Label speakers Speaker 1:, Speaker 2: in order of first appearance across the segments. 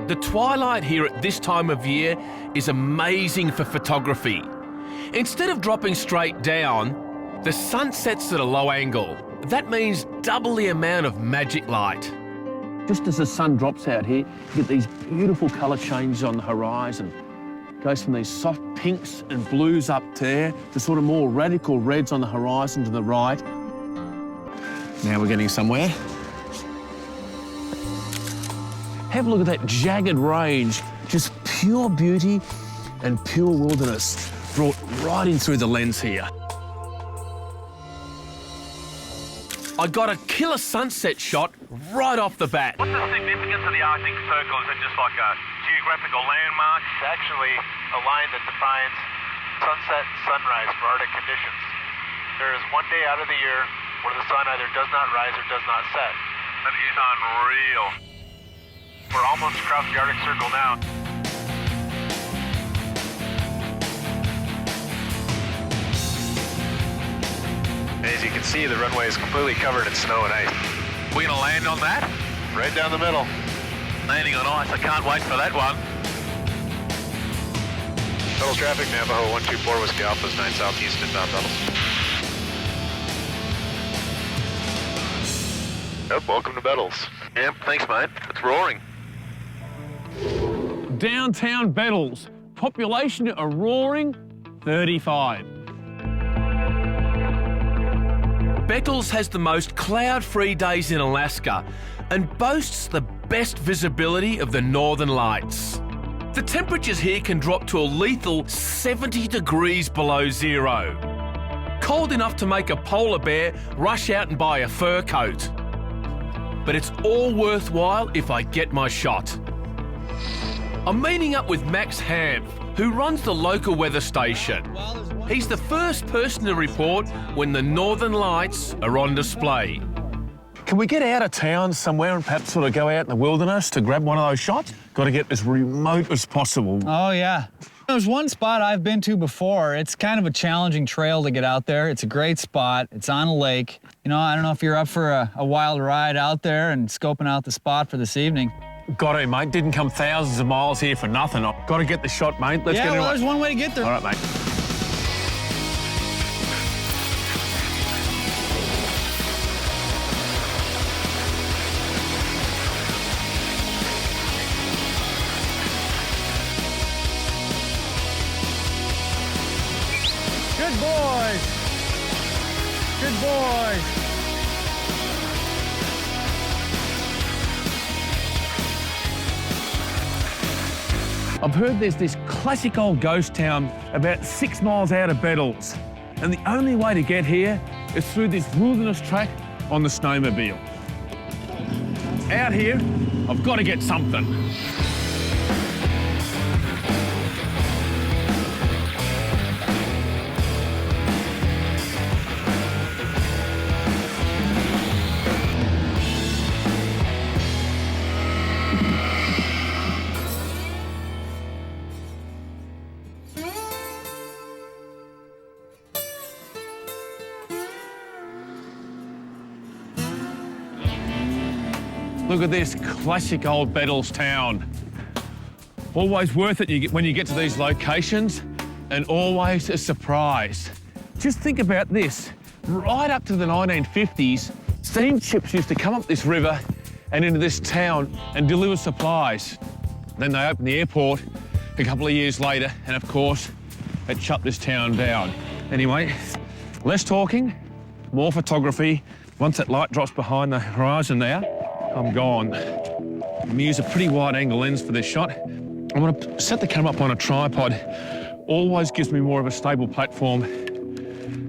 Speaker 1: The twilight here at this time of year is amazing for photography. Instead of dropping straight down, the sun sets at a low angle. That means double the amount of magic light. Just as the sun drops out here, you get these beautiful colour changes on the horizon. It goes from these soft pinks and blues up there to sort of more radical reds on the horizon to the right. Now we're getting somewhere. Have a look at that jagged range, just pure beauty and pure wilderness brought right in through the lens here. I got a killer sunset shot right off the bat.
Speaker 2: What's the significance of the Arctic Circle? Is it just like a geographical landmark? It's actually a line that defines sunset and sunrise for Arctic conditions. There is one day out of the year where the sun either does not rise or does not set. That is unreal. We're almost across the Arctic Circle now. As you can see, the runway is completely covered in snow and ice. We're gonna land on that? Right down the middle. Landing on ice, I can't wait for that one. Bettles traffic, Navajo 124 Whiskey Alpha's 9 Southeast inbound Bettles. Yep, welcome to Bettles. Yep, thanks mate, it's roaring.
Speaker 1: Downtown Bettles, population a roaring 35. Bettles has the most cloud-free days in Alaska and boasts the best visibility of the northern lights. The temperatures here can drop to a lethal 70 degrees below zero. Cold enough to make a polar bear rush out and buy a fur coat. But it's all worthwhile if I get my shot. I'm meeting up with Max Hanf, who runs the local weather station. He's the first person to report when the northern lights are on display. Can we get out of town somewhere and perhaps sort of go out in the wilderness to grab one of those shots? Got to get as remote as possible.
Speaker 3: Oh, yeah. There's one spot I've been to before. It's kind of a challenging trail to get out there. It's a great spot. It's on a lake. You know, I don't know if you're up for a wild ride out there and scoping out the spot for this evening.
Speaker 1: Got to, mate. Didn't come thousands of miles here for nothing. I've got to get the shot, mate. Let's get it.
Speaker 3: There's one way to get there.
Speaker 1: All right, mate.
Speaker 3: Good boys. Good boys.
Speaker 1: I've heard there's this classic old ghost town about 6 miles out of Bettles, and the only way to get here is through this wilderness track on the snowmobile. Out here, I've got to get something. Look at this classic old Bettles town. Always worth it when you get to these locations, and always a surprise. Just think about this. Right up to the 1950s, steamships used to come up this river and into this town and deliver supplies. Then they opened the airport a couple of years later, and of course, it shut this town down. Anyway, less talking, more photography. Once that light drops behind the horizon now, I'm gone. I'm gonna use a pretty wide angle lens for this shot. I'm gonna set the camera up on a tripod. Always gives me more of a stable platform.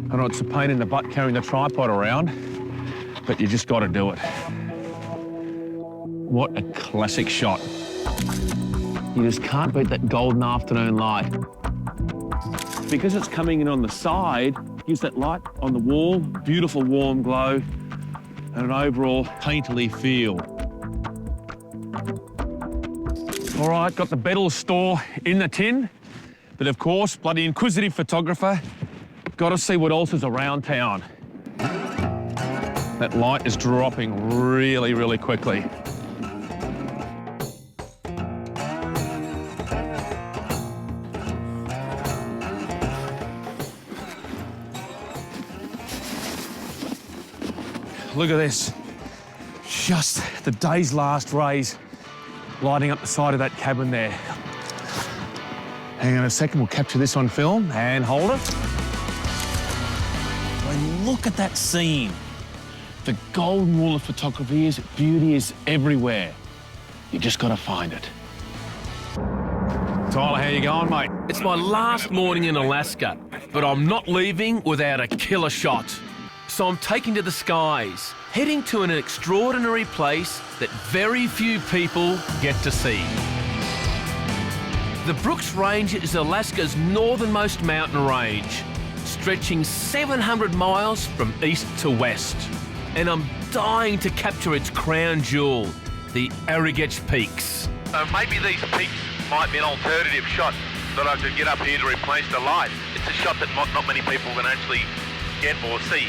Speaker 1: I know it's a pain in the butt carrying the tripod around, but you just gotta do it. What a classic shot. You just can't beat that golden afternoon light. Because it's coming in on the side, gives that light on the wall, beautiful warm glow, and an overall painterly feel. All right, got the Bettles store in the tin, but of course, bloody inquisitive photographer, got to see what else is around town. That light is dropping really, really quickly. look at this. Just the day's last rays lighting up the side of that cabin there. Hang on a second, we'll capture this on film and hold it. And look at that scene. The golden rule of photography is beauty is everywhere. You just got to find it. Tyler, how you going, mate?
Speaker 4: It's my last morning in Alaska, but I'm not leaving without a killer shot. So I'm taking to the skies, heading to an extraordinary place that very few people get to see. The Brooks Range is Alaska's northernmost mountain range, stretching 700 miles from east to west. And I'm dying to capture its crown jewel, the Arrogech Peaks.
Speaker 2: Maybe these peaks might be an alternative shot that I could get up here to replace the light. It's a shot that not many people can actually get or see.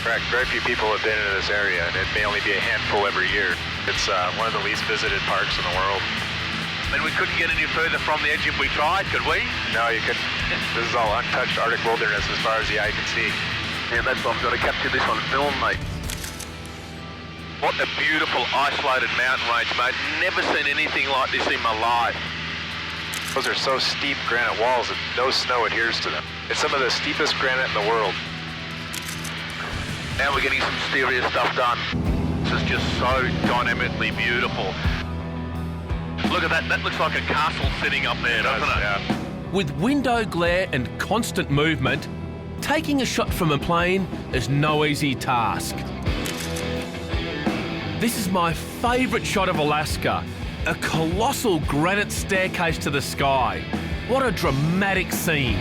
Speaker 2: Correct. Very few people have been into this area, and it may only be a handful every year. It's one of the least visited parks in the world. And we couldn't get any further from the edge if we tried, could we? No, you couldn't. This is all untouched Arctic wilderness as far as the eye can see. Yeah, that's why I've got to capture this on film, mate. What a beautiful isolated mountain range, mate. Never seen anything like this in my life. Those are so steep granite walls that no snow adheres to them. It's some of the steepest granite in the world. Now we're getting some serious stuff done. This is just so dynamically beautiful. Look at that. That looks like a castle sitting up there, doesn't it? Yeah.
Speaker 4: With window glare and constant movement, taking a shot from a plane is no easy task. This is my favourite shot of Alaska, a colossal granite staircase to the sky. What a dramatic scene.